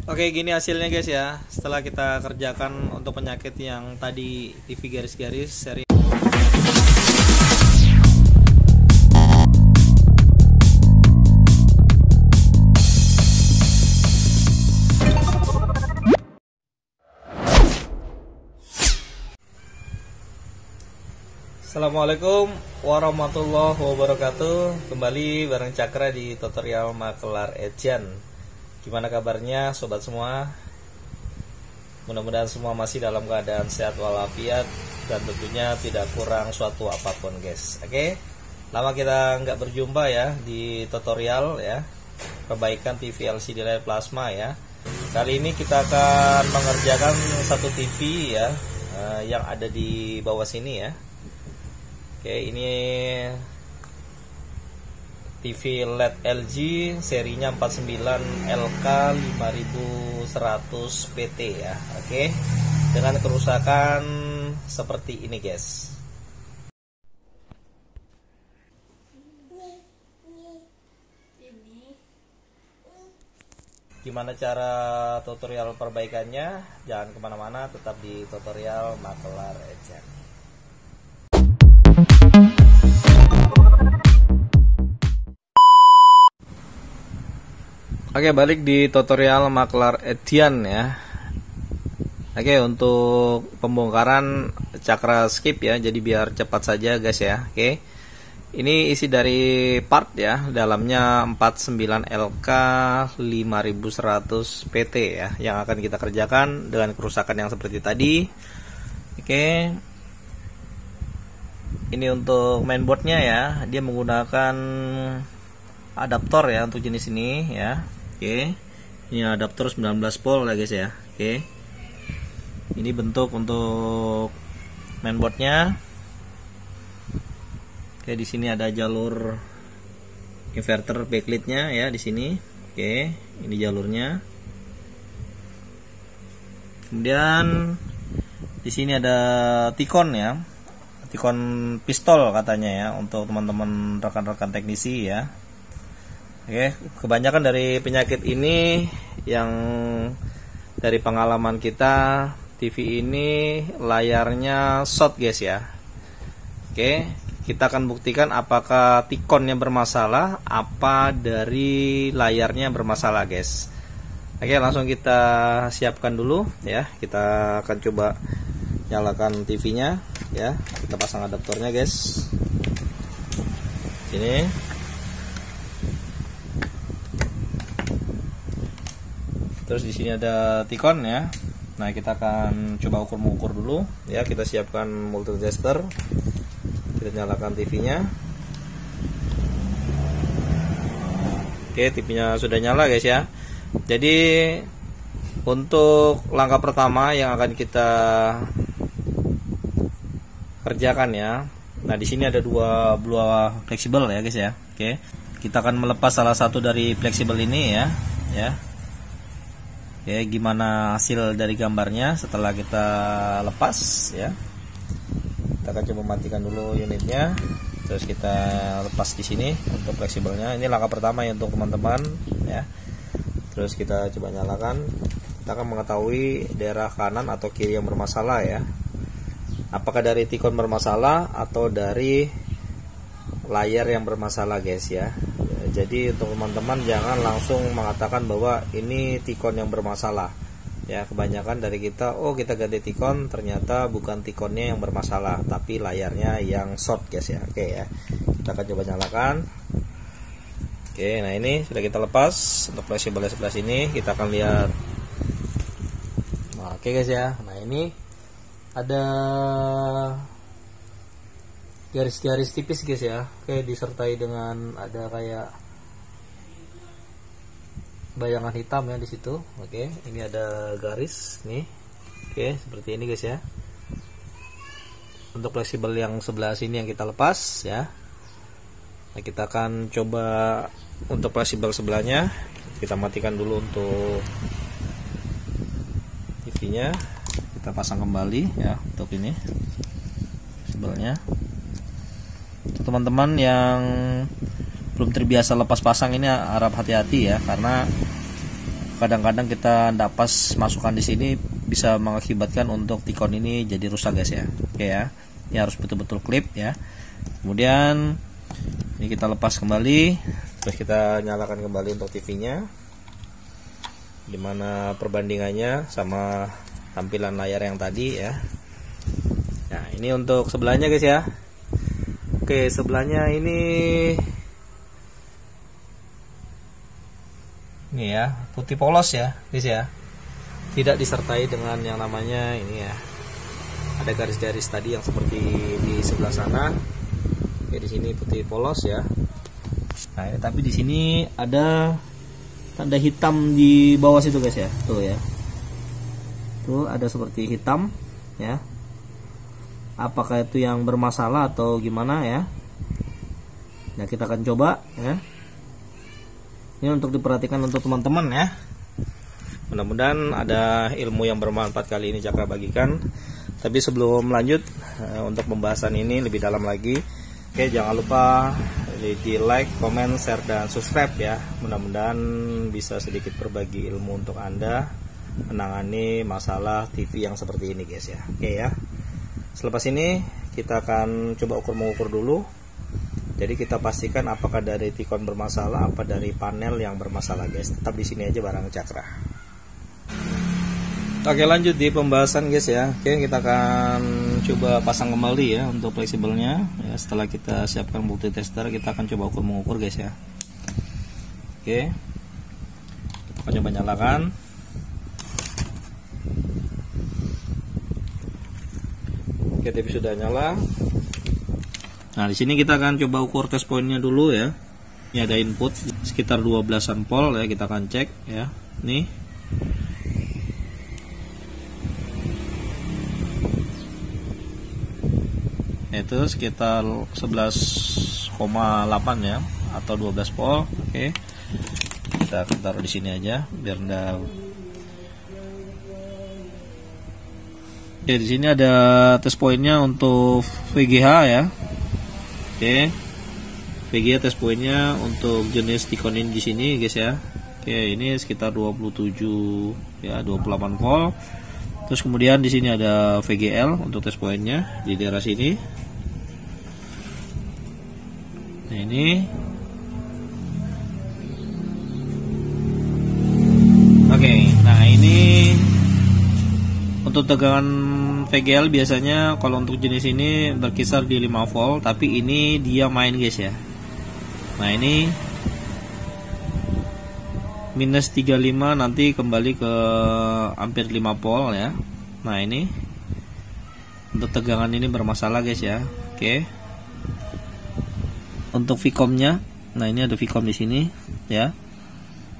Oke, gini hasilnya guys ya. Setelah kita kerjakan untuk penyakit yang tadi TV garis-garis seri. Assalamualaikum warahmatullahi wabarakatuh. Kembali bareng Cakra di tutorial Makelar Agent. Gimana kabarnya sobat semua? Mudah-mudahan semua masih dalam keadaan sehat walafiat dan tentunya tidak kurang suatu apapun guys. Oke, lama kita nggak berjumpa ya di tutorial ya perbaikan TV LCD layar plasma ya. Kali ini kita akan mengerjakan satu TV ya yang ada di bawah sini ya. Oke, ini TV LED LG serinya 49LK 5100 PT ya. Oke, dengan kerusakan seperti ini guys. Gimana cara tutorial perbaikannya? Jangan kemana-mana, tetap di tutorial Makelar Agent. Oke, balik di tutorial Makelar Agent ya. Oke, untuk pembongkaran Cakra skip ya, jadi biar cepat saja guys ya. Oke, ini isi dari part ya, dalamnya 49LK 5100 PT ya, yang akan kita kerjakan dengan kerusakan yang seperti tadi. Oke, ini untuk mainboardnya ya, dia menggunakan adaptor ya untuk jenis ini ya. Oke, ini adaptor 19 volt ya guys ya. Oke, ini bentuk untuk mainboardnya. Oke, di sini ada jalur inverter backlightnya ya di sini. Oke, ini jalurnya. Kemudian di sini ada Tikon ya, Tikon pistol katanya ya untuk teman-teman rekan-rekan teknisi ya. Oke, kebanyakan dari penyakit ini yang dari pengalaman kita, TV ini layarnya short guys ya. Oke, kita akan buktikan apakah Tikonnya bermasalah, apa dari layarnya bermasalah guys. Oke, langsung kita siapkan dulu ya. Kita akan coba nyalakan TV-nya ya. Kita pasang adaptornya guys. Sini. Terus di sini ada Tikon ya. Nah, kita akan coba mengukur dulu ya. Kita siapkan multitester. Kita nyalakan TV-nya. Oke, TV-nya sudah nyala guys ya. Jadi untuk langkah pertama yang akan kita kerjakan ya. Nah, di sini ada dua fleksibel ya guys ya. Oke, kita akan melepas salah satu dari fleksibel ini ya. Ya. Oke, gimana hasil dari gambarnya setelah kita lepas ya. Kita akan coba matikan dulu unitnya. Terus kita lepas di sini untuk fleksibelnya. Ini langkah pertama ya untuk teman-teman ya. Terus kita coba nyalakan. Kita akan mengetahui daerah kanan atau kiri yang bermasalah ya. Apakah dari Tikon bermasalah atau dari layar yang bermasalah guys ya. Jadi untuk teman-teman jangan langsung mengatakan bahwa ini Tikon yang bermasalah ya. Kebanyakan dari kita, oh kita ganti Tikon, ternyata bukan Tikonnya yang bermasalah tapi layarnya yang short guys ya. Oke ya, kita akan coba nyalakan. Oke, nah ini sudah kita lepas. Untuk fleksibel sebelah sini kita akan lihat. Nah, oke guys ya. Nah, ini ada garis-garis tipis guys ya. Oke, disertai dengan ada kayak bayangan hitam ya di situ. Oke, ini ada garis nih. Oke, seperti ini guys ya. Untuk fleksibel yang sebelah sini yang kita lepas ya. Nah, kita akan coba untuk fleksibel sebelahnya. Kita matikan dulu untuk TV-nya. Kita pasang kembali ya untuk ini fleksibelnya. Teman-teman yang belum terbiasa lepas pasang ini harap hati-hati ya, karena kadang-kadang kita tidak pas masukkan di sini bisa mengakibatkan untuk T-con ini jadi rusak guys ya. Oke ya. Ini harus betul-betul klip ya. Kemudian ini kita lepas kembali, terus kita nyalakan kembali untuk TV-nya. Dimana perbandingannya sama tampilan layar yang tadi ya. Nah, ini untuk sebelahnya guys ya. Oke, sebelahnya ini ya, putih polos ya guys ya. Tidak disertai dengan yang namanya ini ya. Ada garis-garis tadi yang seperti di sebelah sana. Oke, di sini putih polos ya. Nah, tapi di sini ada tanda hitam di bawah situ guys ya. Tuh ya. Tuh ada seperti hitam ya. Apakah itu yang bermasalah atau gimana ya? Nah, kita akan coba ya. Ini untuk diperhatikan untuk teman-teman ya. Mudah-mudahan ada ilmu yang bermanfaat kali ini Cakra bagikan. Tapi sebelum lanjut untuk pembahasan ini lebih dalam lagi, oke, jangan lupa di like, comment, share, dan subscribe ya. Mudah-mudahan bisa sedikit berbagi ilmu untuk Anda menangani masalah TV yang seperti ini guys ya. Oke ya. Selepas ini kita akan coba mengukur dulu. Jadi kita pastikan apakah dari T-con bermasalah, apa dari panel yang bermasalah guys. Tetap di sini aja bareng Cakra. Oke, lanjut di pembahasan guys ya. Oke, kita akan coba pasang kembali ya untuk fleksibelnya. Ya, setelah kita siapkan multi tester, kita akan coba mengukur guys ya. Oke, kita coba nyalakan. Oke, TV sudah nyala. Nah, di sini kita akan coba ukur test pointnya dulu ya. Ini ada input sekitar 12-an volt ya, kita akan cek ya. Nih. Itu sekitar 11,8 ya atau 12 volt. Oke. Kita akan taruh di sini aja biar enggak. Oke, di sini ada test pointnya untuk VGH ya. Oke, VGH test pointnya untuk jenis T-con ini di sini guys ya. Oke, ini sekitar 27 ya, 28 volt. Terus kemudian di sini ada VGL untuk test pointnya di daerah sini. Nah, ini. Oke, nah ini untuk tegangan VGL biasanya kalau untuk jenis ini berkisar di 5 volt, tapi ini dia main guys ya. Nah, ini minus 35 nanti kembali ke hampir 5 volt ya. Nah, ini untuk tegangan ini bermasalah guys ya. Oke. Untuk Vcom-nya, nah ini ada Vcom di sini ya.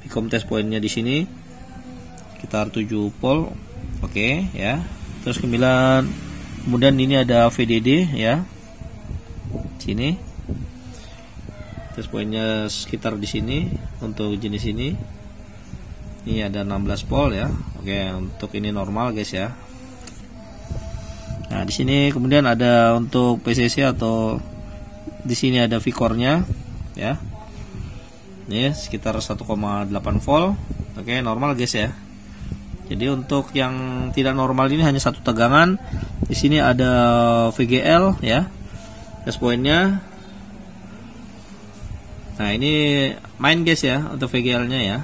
Vcom test pointnya di sini sekitar 7 volt. Oke ya. Terus kemudian ini ada VDD ya. Sini. Test pointnya sekitar di sini untuk jenis ini. Ini ada 16 volt ya. Oke, untuk ini normal guys ya. Nah, di sini kemudian ada untuk PCC atau di sini ada Vcore-nya ya. Ini sekitar 1,8 volt. Oke, normal guys ya. Jadi untuk yang tidak normal ini hanya satu tegangan. Di sini ada VGL ya. Test pointnya. Nah, ini main guys ya untuk VGL-nya ya.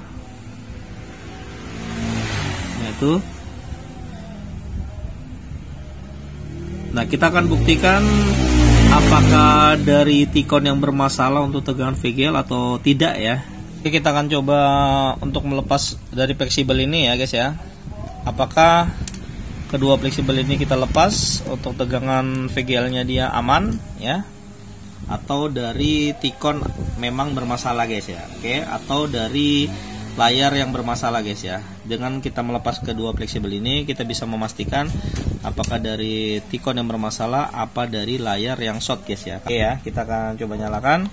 Nah, itu. Nah, kita akan buktikan apakah dari T-con yang bermasalah untuk tegangan VGL atau tidak ya. Oke, kita akan coba untuk melepas dari fleksibel ini ya guys ya. Apakah kedua fleksibel ini kita lepas untuk tegangan VGL-nya dia aman ya, atau dari T-con memang bermasalah guys ya. Oke, atau dari layar yang bermasalah guys ya. Dengan kita melepas kedua fleksibel ini, kita bisa memastikan apakah dari T-con yang bermasalah apa dari layar yang short guys ya. Oke ya, kita akan coba nyalakan.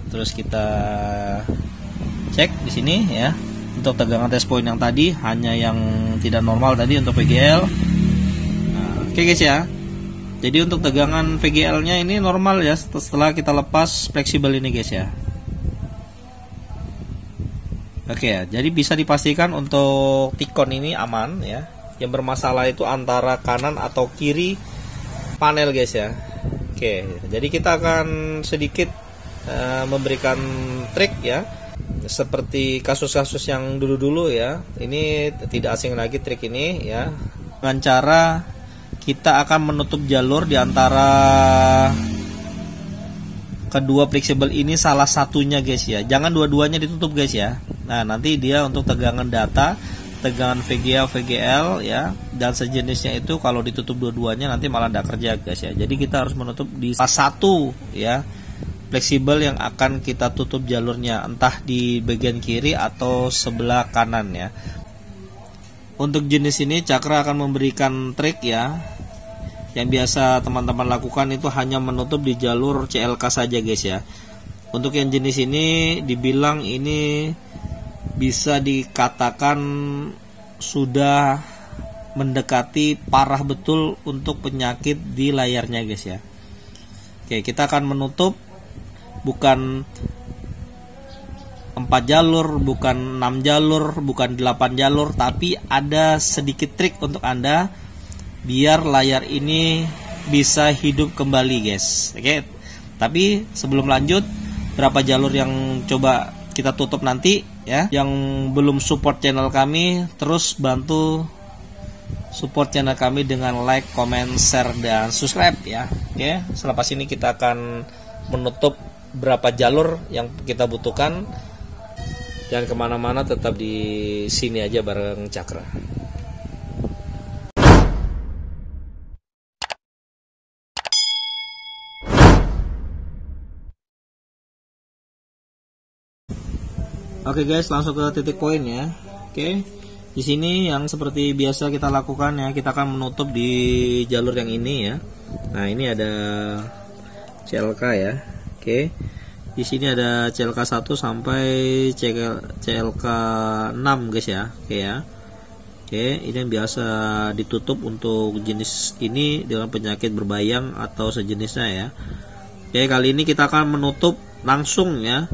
Terus kita cek di sini ya. Untuk tegangan test point yang tadi hanya yang tidak normal tadi untuk VGL. Nah, oke guys ya. Jadi untuk tegangan VGL-nya ini normal ya setelah kita lepas fleksibel ini guys ya. Oke ya, jadi bisa dipastikan untuk T-Con ini aman ya. Yang bermasalah itu antara kanan atau kiri panel guys ya. Oke, jadi kita akan sedikit memberikan trik ya. Seperti kasus-kasus yang dulu-dulu ya. Ini tidak asing lagi trik ini ya. Dengan cara kita akan menutup jalur di antara kedua fleksibel ini, salah satunya guys ya. Jangan dua-duanya ditutup guys ya. Nah, nanti dia untuk tegangan data, tegangan VGA, VGL ya, dan sejenisnya itu kalau ditutup dua-duanya nanti malah tidak kerja guys ya. Jadi kita harus menutup di salah satu ya fleksibel yang akan kita tutup jalurnya, entah di bagian kiri atau sebelah kanan ya. Untuk jenis ini Cakra akan memberikan trik ya. Yang biasa teman-teman lakukan itu hanya menutup di jalur CLK saja guys ya. Untuk yang jenis ini dibilang ini bisa dikatakan sudah mendekati parah betul untuk penyakit di layarnya guys ya. Oke, kita akan menutup bukan 4 jalur, bukan 6 jalur, bukan 8 jalur, tapi ada sedikit trik untuk Anda biar layar ini bisa hidup kembali guys. Oke. Tapi sebelum lanjut, berapa jalur yang coba kita tutup nanti ya. Yang belum support channel kami, terus bantu support channel kami dengan like, comment, share, dan subscribe ya. Oke. Selepas ini kita akan menutup berapa jalur yang kita butuhkan. Jangan kemana-mana, tetap di sini aja bareng Cakra. Oke guys, langsung ke titik poin ya. Oke, di sini yang seperti biasa kita lakukan ya, kita akan menutup di jalur yang ini ya. Nah, ini ada CLK ya. Oke, di sini ada CLK 1 sampai CLK 6 guys ya. Oke ya. Oke, ini yang biasa ditutup untuk jenis ini dengan penyakit berbayang atau sejenisnya ya. Oke, kali ini kita akan menutup langsung ya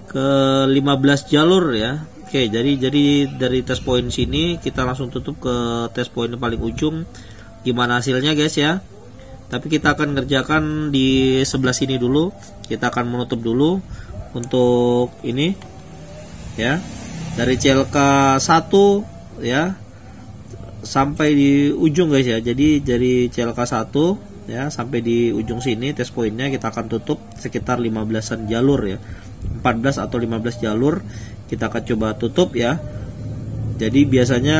ke 15 jalur ya. Oke, jadi dari test point sini kita langsung tutup ke test point paling ujung. Gimana hasilnya guys ya? Tapi kita akan ngerjakan di sebelah sini dulu. Kita akan menutup dulu untuk ini ya. Dari CLK 1 ya sampai di ujung guys ya. Jadi dari CLK 1 ya sampai di ujung sini test pointnya kita akan tutup sekitar 15-an jalur ya. 14 atau 15 jalur kita akan coba tutup ya. Jadi biasanya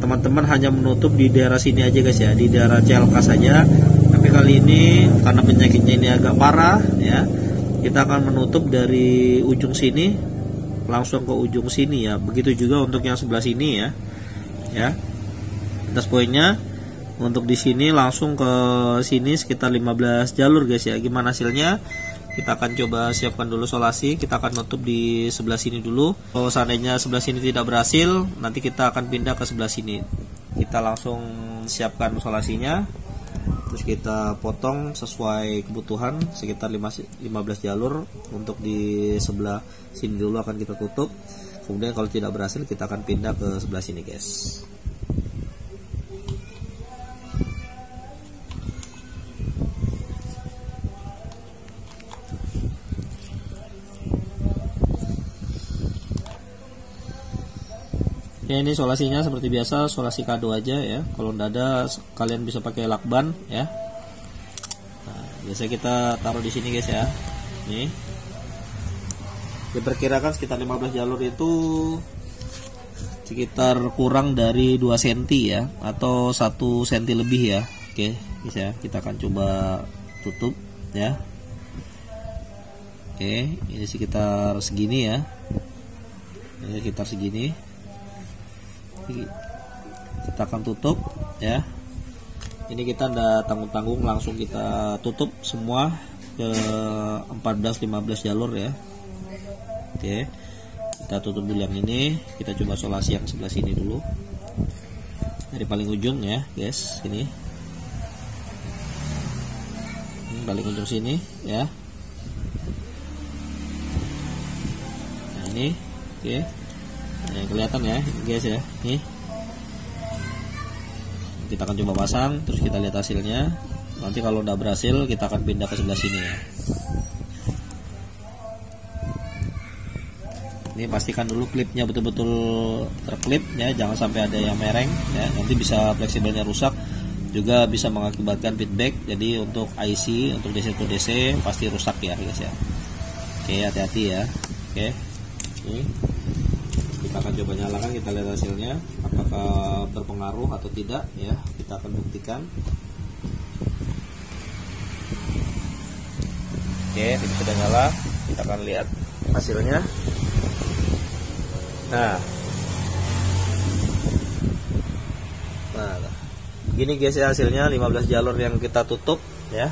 teman-teman hanya menutup di daerah sini aja guys ya, di daerah CLK saja. Tapi kali ini karena penyakitnya ini agak parah ya, kita akan menutup dari ujung sini langsung ke ujung sini ya. Begitu juga untuk yang sebelah sini ya. Ya. Atas poinnya untuk di sini langsung ke sini sekitar 15 jalur guys ya. Gimana hasilnya? Kita akan coba siapkan dulu solasi. Kita akan nutup di sebelah sini dulu. Kalau seandainya sebelah sini tidak berhasil, nanti kita akan pindah ke sebelah sini. Kita langsung siapkan solasinya. Terus kita potong sesuai kebutuhan sekitar 15 jalur. Untuk di sebelah sini dulu akan kita tutup. Kemudian kalau tidak berhasil kita akan pindah ke sebelah sini guys. Ya, ini solasinya seperti biasa, solasi kado aja ya. Kalau tidak ada kalian bisa pakai lakban ya. Nah, biasa kita taruh di sini guys ya. Nih. Diperkirakan sekitar 15 jalur itu sekitar kurang dari 2 cm ya, atau 1 cm lebih ya. Oke, guys ya, kita akan coba tutup ya. Oke, ini sekitar segini ya. Ini sekitar segini. Kita akan tutup ya. Ini kita tidak tanggung-tanggung, langsung kita tutup semua ke 14-15 jalur ya. Oke, kita tutup dulu yang ini. Kita coba solasi yang sebelah sini dulu, dari paling ujung ya guys. Ini paling ujung sini ya. Nah, ini oke. Nah, kelihatan ya guys ya, nih kita akan coba pasang, terus kita lihat hasilnya. Nanti kalau udah berhasil kita akan pindah ke sebelah sini ya. Ini pastikan dulu klipnya betul-betul terklip ya, jangan sampai ada yang mereng ya, nanti bisa fleksibelnya rusak, juga bisa mengakibatkan feedback. Jadi untuk IC, untuk DC to DC pasti rusak ya guys ya. Oke, hati-hati ya. Oke, ini kita akan coba nyalakan, kita lihat hasilnya apakah berpengaruh atau tidak ya, kita akan buktikan. Oke, ini sudah nyala, kita akan lihat hasilnya. Nah, gini guys ya hasilnya, 15 jalur yang kita tutup ya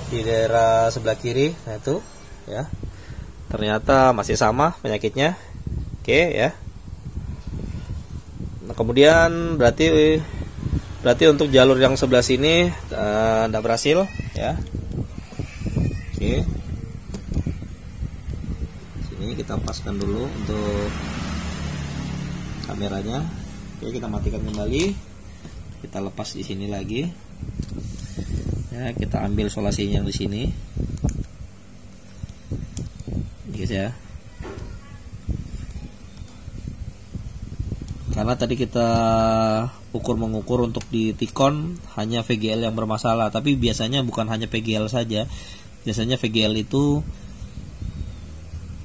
di daerah sebelah kiri. Nah itu ya, ternyata masih sama penyakitnya. Oke ya. Nah, kemudian berarti untuk jalur yang sebelah sini tidak berhasil ya. Oke, sini kita paskan dulu untuk kameranya. Oke, kita matikan kembali, kita lepas di sini lagi ya, kita ambil solasinya yang di sini guys ya. Karena tadi kita mengukur untuk di Tikon hanya VGL yang bermasalah, tapi biasanya bukan hanya VGL saja, biasanya VGL itu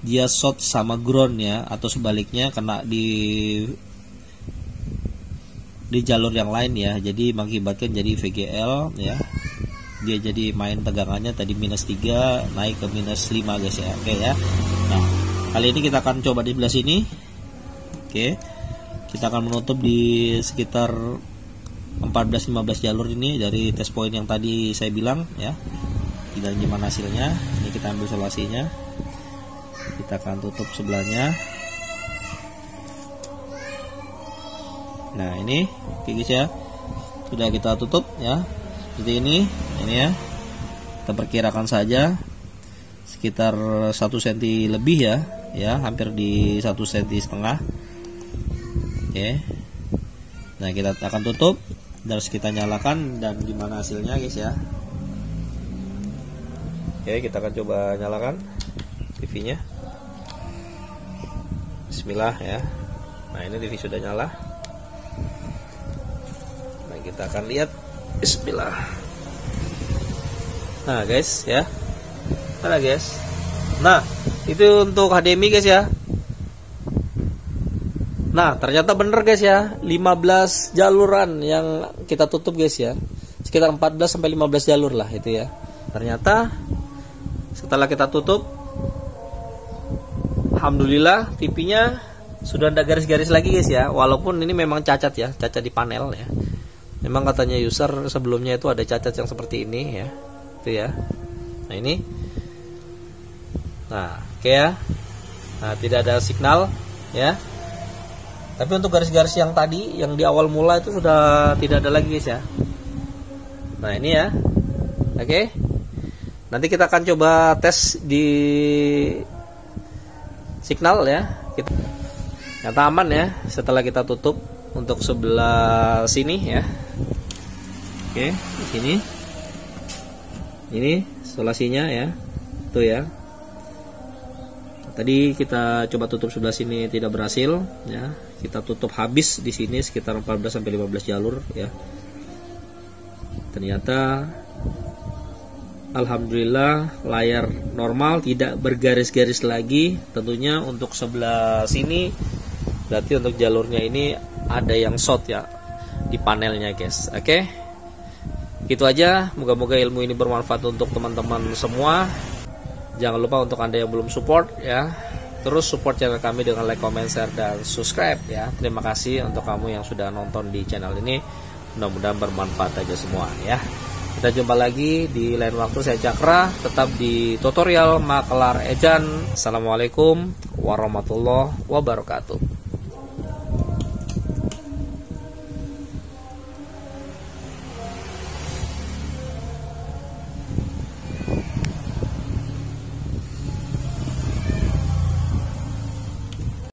dia short sama ground ya, atau sebaliknya kena di jalur yang lain ya, jadi mengakibatkan jadi VGL ya, dia jadi main tegangannya tadi -3 naik ke -5 guys ya. Oke ya. Nah, kali ini kita akan coba di sebelah sini. Oke, kita akan menutup di sekitar 14-15 jalur ini dari test point yang tadi saya bilang ya. Kita gimana hasilnya, ini kita ambil solasinya, kita akan tutup sebelahnya. Nah ini oke guys ya, sudah kita tutup ya seperti ini ya. Kita perkirakan saja sekitar 1 cm lebih ya, hampir di 1,5 cm. Oke, nah kita akan tutup, terus kita nyalakan dan gimana hasilnya guys ya. Oke, kita akan coba nyalakan TV-nya. Bismillah ya. Nah ini TV sudah nyala. Nah kita akan lihat. Bismillah. Nah guys ya, mana guys. Nah itu untuk HDMI guys ya. Nah ternyata bener guys ya, 15 jaluran yang kita tutup guys ya, sekitar 14-15 jalur lah itu ya. Ternyata setelah kita tutup, alhamdulillah TV-nya sudah ada garis-garis lagi guys ya. Walaupun ini memang cacat ya, cacat di panel ya. Memang katanya user sebelumnya itu ada cacat yang seperti ini ya, itu ya. Nah ini, nah oke ya. Nah tidak ada signal ya. Tapi untuk garis-garis yang tadi, yang di awal mula itu sudah tidak ada lagi guys ya. Nah ini ya, oke. Nanti kita akan coba tes di signal ya. Nyata aman ya setelah kita tutup untuk sebelah sini ya. Oke, di sini. Ini solasinya ya. Tuh ya. Tadi kita coba tutup sebelah sini tidak berhasil ya. Kita tutup habis di sini sekitar 14-15 jalur ya. Ternyata alhamdulillah layar normal, tidak bergaris-garis lagi. Tentunya untuk sebelah sini berarti untuk jalurnya ini ada yang short ya di panelnya guys. Oke, gitu aja. Moga-moga ilmu ini bermanfaat untuk teman-teman semua. Jangan lupa untuk Anda yang belum support ya, terus support channel kami dengan like, comment, share, dan subscribe ya. Terima kasih untuk kamu yang sudah nonton di channel ini. Mudah-mudahan bermanfaat aja semua ya. Kita jumpa lagi di lain waktu. Saya Cakra, tetap di tutorial Makelar Ejan. Assalamualaikum warahmatullahi wabarakatuh.